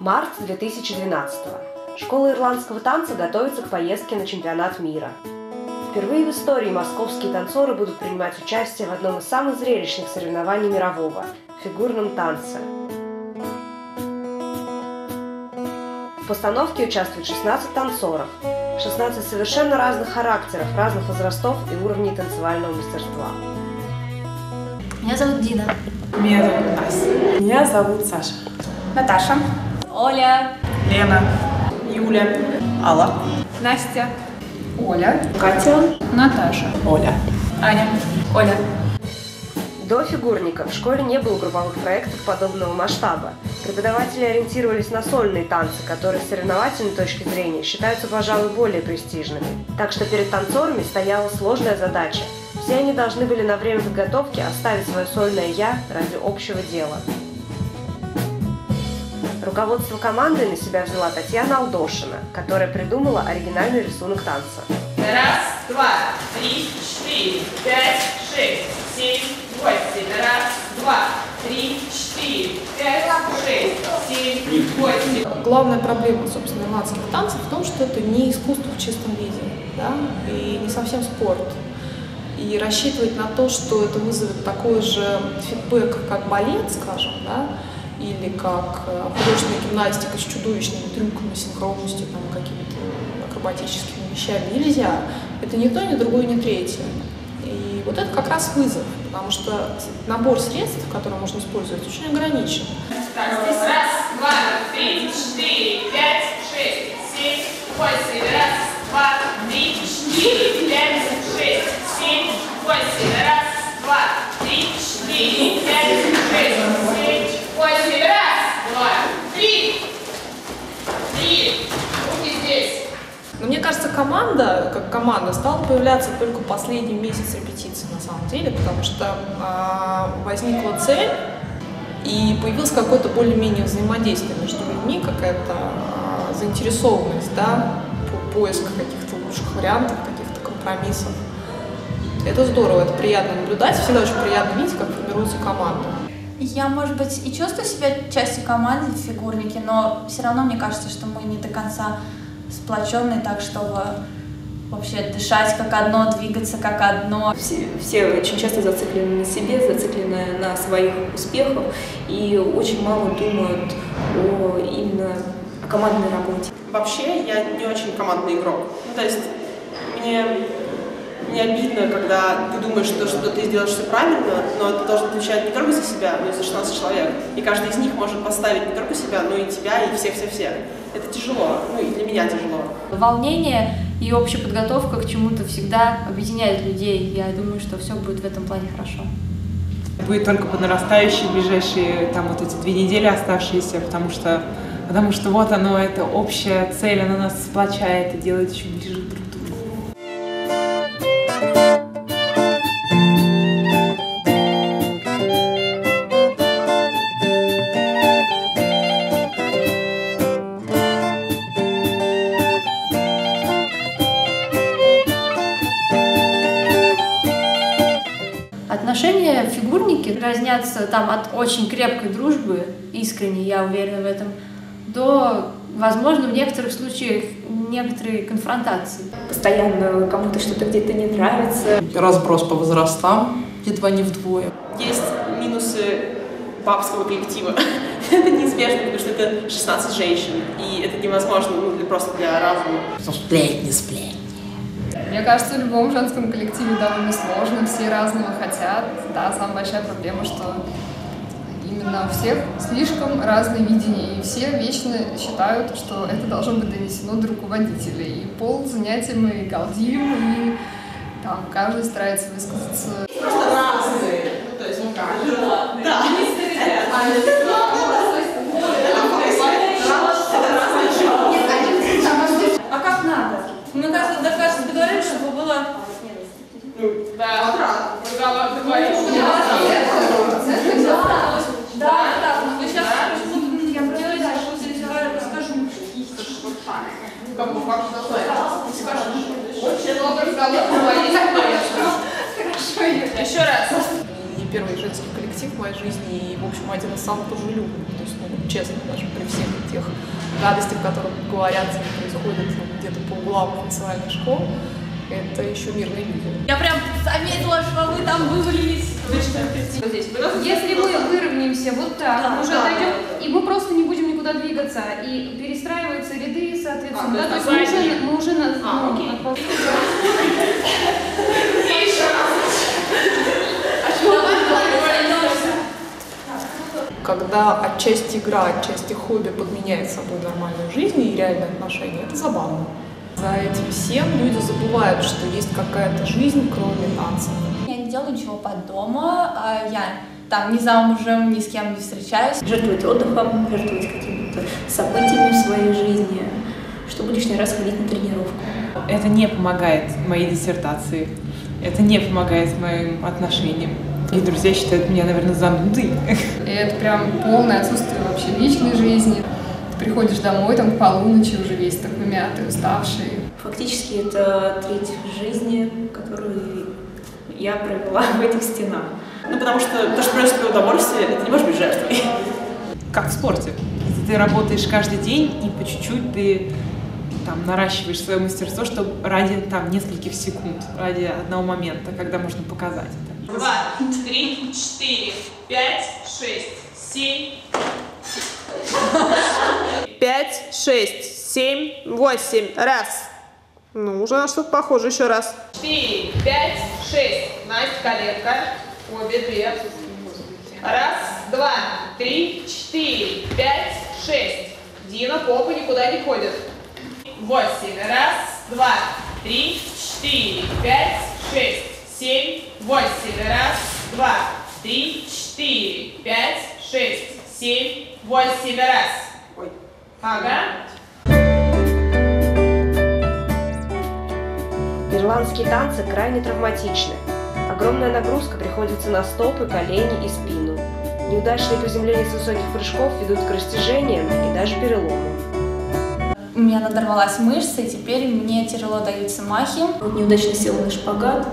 Март 2012. Школа ирландского танца готовится к поездке на чемпионат мира. Впервые в истории московские танцоры будут принимать участие в одном из самых зрелищных соревнований мирового – фигурном танце. В постановке участвуют 16 танцоров, 16 совершенно разных характеров, разных возрастов и уровней танцевального мастерства. Меня зовут Дина. Меня зовут Настя. Меня зовут Саша. Наташа. Оля. Лена. Юля. Алла. Настя. Оля. Катя. Наташа. Оля. Аня. Оля. До фигурника в школе не было групповых проектов подобного масштаба. Преподаватели ориентировались на сольные танцы, которые с соревновательной точки зрения считаются, пожалуй, более престижными. Так что перед танцорами стояла сложная задача. Все они должны были на время подготовки оставить свое сольное «я» ради общего дела. Руководство командой на себя взяла Татьяна Алдошина, которая придумала оригинальный рисунок танца. Раз, два, три, четыре, пять, шесть, семь, восемь. Раз, два, три, четыре, пять, шесть, семь, восемь. Главная проблема, собственно, ирландских танцев в том, что это не искусство в чистом виде, да, и не совсем спорт. И рассчитывать на то, что это вызовет такой же фидбэк, как балет, скажем, да, или как художественная гимнастика с чудовищными трюками, синхронностью, там, какими-то акробатическими вещами нельзя. Это ни то, ни другое, ни третье. И вот это как раз вызов, потому что набор средств, которые можно использовать, очень ограничен. Так, здесь раз, два, три, четыре, пять, шесть, семь, восемь. Раз, два, три, четыре, пять, шесть, семь, восемь. Раз, два, три, четыре, пять, шесть, семь, восемь. Раз, два, три. Руки здесь. Но мне кажется, команда, как команда, стала появляться только последний месяц репетиции, на самом деле, потому что возникла цель и появилось какое-то более-менее взаимодействие между людьми, какая-то заинтересованность, да, поиск каких-то лучших вариантов, каких-то компромиссов. Это здорово, это приятно наблюдать, всегда очень приятно видеть, как формируется команда. Я, может быть, и чувствую себя частью команды в фигурнике, но все равно мне кажется, что мы не до конца сплоченные так, чтобы вообще дышать как одно, двигаться как одно. Все очень часто зациклены на себе, зациклены на своих успехах и очень мало думают именно о командной работе. Вообще я не очень командный игрок. Ну, то есть мне обидно, когда ты думаешь, что ты сделаешь все правильно, но ты должен отвечать не только за себя, но и за 16 человек. И каждый из них может поставить не только себя, но и тебя, и все-все-все. Это тяжело, ну и для меня тяжело. Волнение и общая подготовка к чему-то всегда объединяет людей. Я думаю, что все будет в этом плане хорошо. Будет только по нарастающей ближайшие там вот эти 2 недели оставшиеся, потому что вот оно, это общая цель, она нас сплочает и делает еще ближе друг к другу. Отношения в фигурнике разнятся там от очень крепкой дружбы, искренней, я уверена в этом, до, возможно, в некоторых случаях некоторой конфронтации. Постоянно кому-то что-то где-то не нравится. Разброс по возрастам, едва не вдвое. Есть минусы бабского коллектива. Это неизбежно, потому что это 16 женщин, и это невозможно, просто для разума. Сплетни. Мне кажется, в любом женском коллективе довольно сложно, все разного хотят. Да, самая большая проблема, что именно у всех слишком разные видения, и все вечно считают, что это должно быть донесено до руководителей. И пол занятия мы галдим, и там каждый старается высказаться. Просто разные. То есть, да. А как надо? Мы кажется, договорились, чтобы было... Да, договорились. Да, мы сейчас я расскажу. Как очень много разговоров. Хорошо. Еще раз. Не первый женский коллектив в моей жизни и, в общем, один из самых дружелюбных. То есть, ну, честно, даже при всех тех гадостях, которые говорят и происходят где-то по углам танцевальных школ, это еще мирные люди. Я прям заметила, что вы там вывалились. Если мы выровняемся вот так, мы уже отойдем, и мы просто не будем никуда двигаться, и перестраиваются ряды, соответственно, да, то есть мы уже Когда отчасти игра, отчасти хобби подменяет собой нормальную жизнь и реальные отношения, это забавно. За этим всем люди забывают, что есть какая-то жизнь, кроме танцев. Я не делаю ничего под дома, я там не замужем, ни с кем не встречаюсь. Жертвовать отдыхом, жертвовать какими-то событиями в своей жизни, чтобы лишний раз ходить на тренировку. Это не помогает моей диссертации, это не помогает моим отношениям. И друзья считают меня, наверное, занудой. И это прям полное отсутствие вообще личной жизни. Ты приходишь домой, там к полуночи уже весь такой мятый, уставший. Фактически это треть жизни, которую я провела в этих стенах. Ну, потому что то, что приносит тебе удовольствие, это не может быть жертвой. Как в спорте. Если ты работаешь каждый день, и по чуть-чуть ты там наращиваешь свое мастерство, чтобы ради там нескольких секунд, ради одного момента, когда можно показать это. 2, 3, 4, 5, 6, 7. 5, 6, 7, 8. Раз. Ну, уже на что-то похоже. Еще раз. 4, 5, 6. Настя, коленка. Обе две. Раз, два, 3, 4, 5, 6. Дина, попа никуда не ходит. 8. Раз, два, 3, 4, 5, 6, 7, 8. Раз, два, 3, 4, 5, 6, 7, 8. Раз. Ой. Ага. Ирландские танцы крайне травматичны. Огромная нагрузка приходится на стопы, колени и спину. Неудачные приземления с высоких прыжков ведут к растяжениям и даже переломам. У меня надорвалась мышца, и теперь мне тяжело даются махи. Неудачно села на шпагат,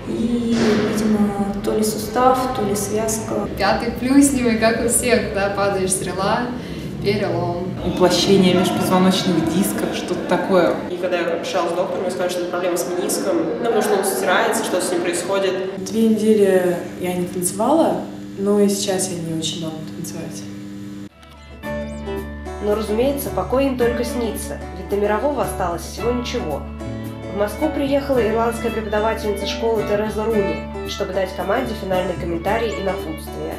и, видимо, то ли сустав, то ли связка. Пятый плюсневый, как у всех, да, падаешь с рела, перелом. Уплощение межпозвоночных дисков, что-то такое. И когда я общалась с доктором, мне сказали, что это проблема с мениском. Ну, потому что он стирается, что с ним происходит. 2 недели я не танцевала, но и сейчас я не очень могу танцевать. Но, разумеется, покой им только снится, ведь до мирового осталось всего ничего. В Москву приехала ирландская преподавательница школы Тереза Руни, чтобы дать команде финальный комментарий и напутствие.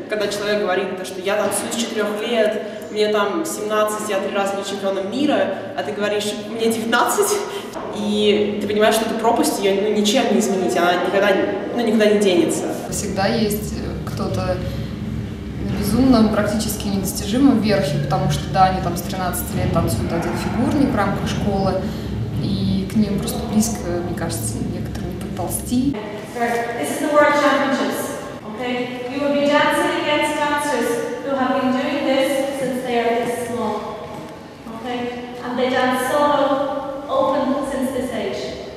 Когда человек говорит, что я танцую с 4 лет, мне там 17, я 3 раза был чемпионом мира, а ты говоришь, мне 19, и ты понимаешь, что эта пропасть, ее ничем не изменить, она никуда не денется. Всегда есть кто-то на безумном, практически недостижимом верхе, потому что, да, они там с 13 лет танцуют один фигурник в рамках школы, и к ним просто близко, мне кажется, некоторым не подползти. Okay, you will be dancing against dancers who have been doing this since they are this small. Okay, and they dance solo, open since this age.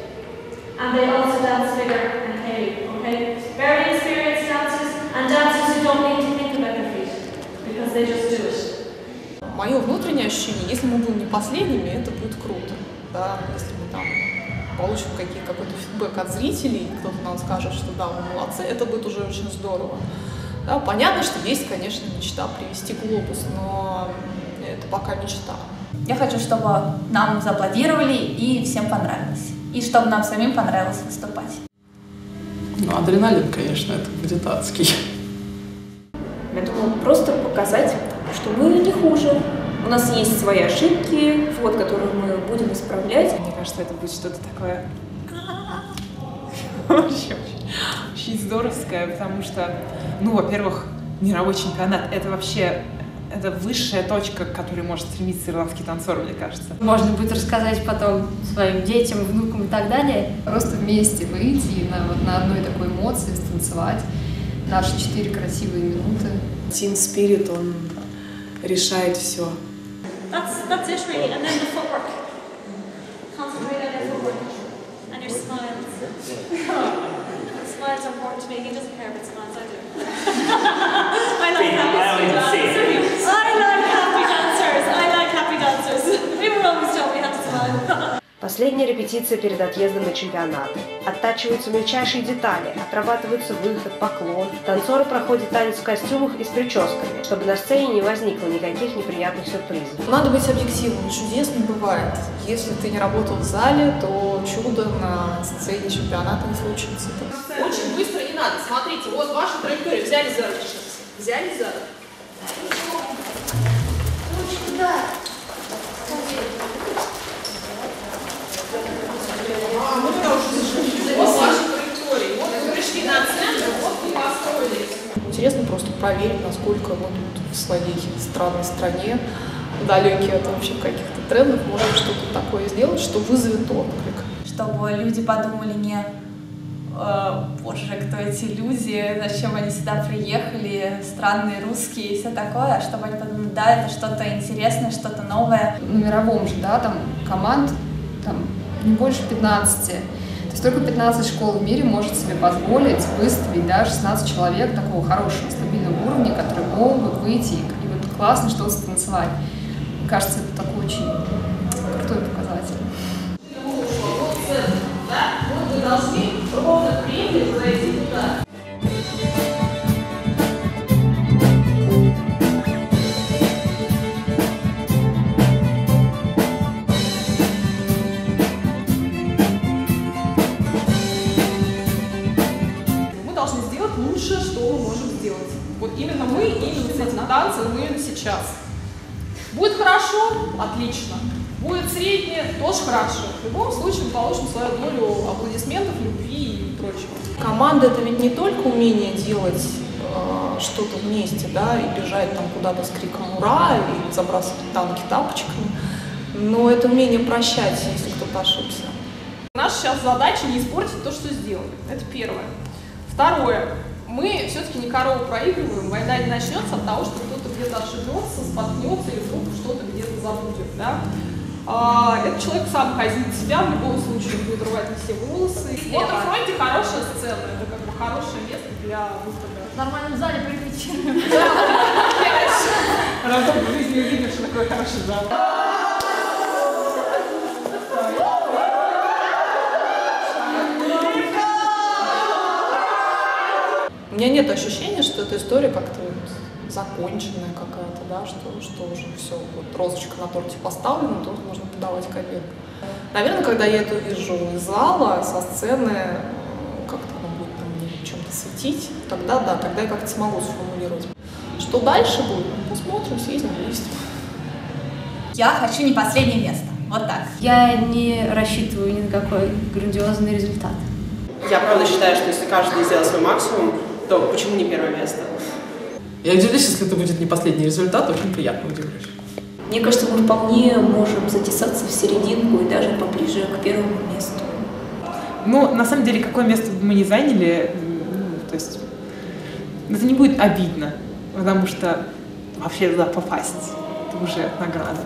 And they also dance figure and Haley. Okay, very experienced dancers and dancers who don't need to think about their feet because they just do it. Мое внутреннее ощущение, если мы будем не последними, это будет круто. Да? Если мы там получим какой-то фидбэк от зрителей, кто-то нам скажет, что да, мы молодцы, это будет уже очень здорово. Да, понятно, что есть, конечно, мечта привести глобус, но это пока мечта. Я хочу, чтобы нам зааплодировали и всем понравилось. И чтобы нам самим понравилось выступать. Ну, адреналин, конечно, это будет адский. Я думаю, просто показать что мы не хуже. У нас есть свои ошибки, вот, которые мы будем исправлять. Мне кажется, это будет что-то такое очень здоровское, потому что, ну, во-первых, мировой чемпионат — это вообще это высшая точка, к которой может стремиться ирландский танцор, мне кажется. Можно будет рассказать потом своим детям, внукам и так далее. Просто вместе выйти на одной такой эмоции, станцевать наши 4 красивые минуты. Team Spirit, он решает все. That's it really, and then the footwork. Concentrate on your footwork and your smiles. Smiles are important to me. He doesn't care about smiles, I do. I like happy dancers. I like happy dancers. We were always told we had to smile. Последняя репетиция перед отъездом на чемпионат. Оттачиваются мельчайшие детали, отрабатываются выход, поклон. Танцоры проходят танец в костюмах и с прическами, чтобы на сцене не возникло никаких неприятных сюрпризов. Надо быть объективным, чудес не бывает. Если ты не работал в зале, то чудо на сцене чемпионата не случится. Очень быстро не надо. Смотрите, вот ваша траектория. Взяли за руки сейчас. Взяли за руки. Ручку, да. Мы туда уже зашли. Вот ваша траектория. Вот вы пришли на центр, вот вы построились. Интересно просто проверить, насколько мы тут в своей странной стране, далекие от вообще каких-то трендов, можем что-то такое сделать, что вызовет отклик. Чтобы люди подумали не «Боже, кто эти люди, зачем они сюда приехали, странные русские» и все такое, а чтобы они подумали, да, это что-то интересное, что-то новое. На мировом же, да, там команд там не больше 15. То есть только 15 школ в мире может себе позволить выставить, да, 16 человек такого хорошего, стабильного уровня, которые могут выйти и вот классно что-то станцевать. Мне кажется, это такой очень крутой показатель. Вот вы должны ровно крепко зайти туда. Лучше, что мы можем сделать. Вот именно мы, именно с этим танцем, именно сейчас. Будет хорошо? Отлично. Будет среднее? Тоже хорошо. В любом случае мы получим свою долю аплодисментов, любви и прочего. Команда — это ведь не только умение делать что-то вместе, да, и бежать там куда-то с криком «Ура!» и забрасывать танки тапочками, но это умение прощать, если кто-то ошибся. Наша сейчас задача не испортить то, что сделали. Это первое. Второе. Мы все-таки не корову проигрываем, война не начнется от того, что кто-то где-то ошибется, споткнется или вдруг что-то где-то забудет. Да? Этот человек сам казнит себя, в любом случае будет рвать на все волосы. Вот на фронте хорошая сцена, это как бы хорошее место для выхода. В нормальном зале порепетируем. Разок в жизни увидишь, что такое хороший зал. У меня нет ощущения, что эта история как-то вот законченная какая-то, да, что уже все, вот розочка на торте поставлена, тут можно подавать к обеду. Наверное, когда я это вижу из зала, со сцены, как-то она будет там мне чем-то светить, тогда да, тогда я как-то смогу сформулировать. Что дальше будет? Посмотрим, съездим вместе. Я хочу не последнее место. Вот так. Я не рассчитываю ни на какой грандиозный результат. Я правда считаю, что если каждый сделает свой максимум, то почему не первое место? Я удивлюсь, если это будет не последний результат, очень приятно удивлюсь. Мне кажется, мы вполне можем затесаться в серединку и даже поближе к первому месту. Ну, на самом деле, какое место бы мы ни заняли, то есть это не будет обидно, потому что вообще туда попасть — это уже награда.